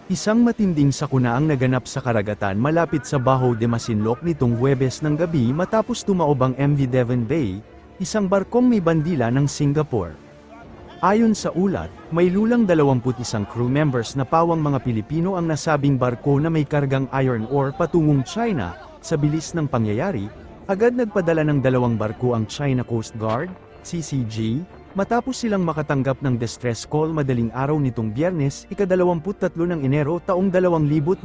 Isang matinding sakuna ang naganap sa karagatan malapit sa Bajo de Masinloc nitong Huwebes ng gabi matapos tumaob ang MV Devon Bay, isang barkong may bandila ng Singapore. Ayon sa ulat, may lulang 21 crew members na pawang mga Pilipino ang nasabing barko na may kargang iron ore patungong China. Sa bilis ng pangyayari, agad nagpadala ng 2 barko ang China Coast Guard, CCG, matapos silang makatanggap ng distress call madaling araw nitong Biyernes, ika-23 ng Enero taong 2026.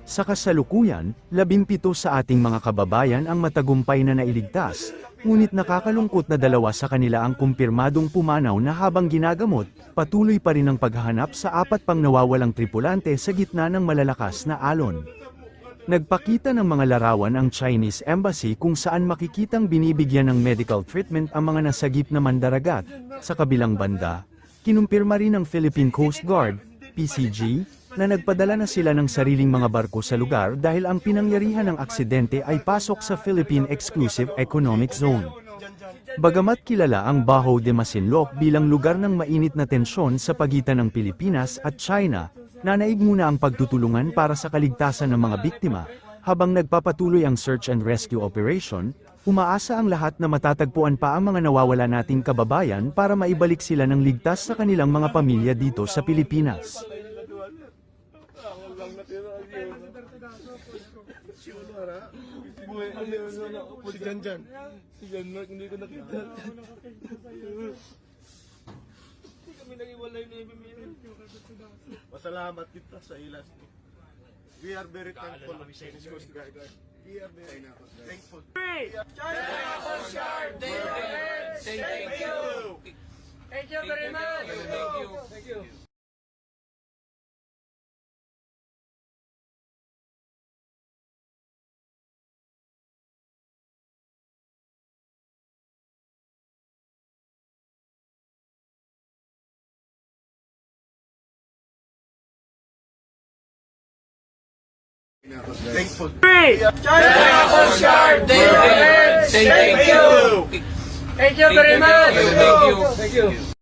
Sa kasalukuyan, 17 sa ating mga kababayan ang matagumpay na nailigtas, ngunit nakakalungkot na 2 sa kanila ang kumpirmadong pumanaw na habang ginagamot, patuloy pa rin ang paghahanap sa 4 pang nawawalang tripulante sa gitna ng malalakas na alon. Nagpakita ng mga larawan ang Chinese Embassy kung saan makikitang binibigyan ng medical treatment ang mga nasagip na mandaragat. Sa kabilang banda, kinumpirma rin ng Philippine Coast Guard, PCG, na nagpadala na sila ng sariling mga barko sa lugar dahil ang pinangyarihan ng aksidente ay pasok sa Philippine Exclusive Economic Zone. Bagamat kilala ang Bajo de Masinloc bilang lugar ng mainit na tensyon sa pagitan ng Pilipinas at China, nanaig muna ang pagtutulungan para sa kaligtasan ng mga biktima, habang nagpapatuloy ang search and rescue operation, umaasa ang lahat na matatagpuan pa ang mga nawawala nating kababayan para maibalik sila ng ligtas sa kanilang mga pamilya dito sa Pilipinas. Si Mark, hindi ko nakita. Kami nag-iwalay ni Emilio. Pasalamat kita sa ilas. We are very thankful of Chinese Coast Guard. We are very thankful. China Coast Guard, thank you. Thank you very much. Thank you. Thankful. China Coast Guard, thank you. Thank you very much. Thank you.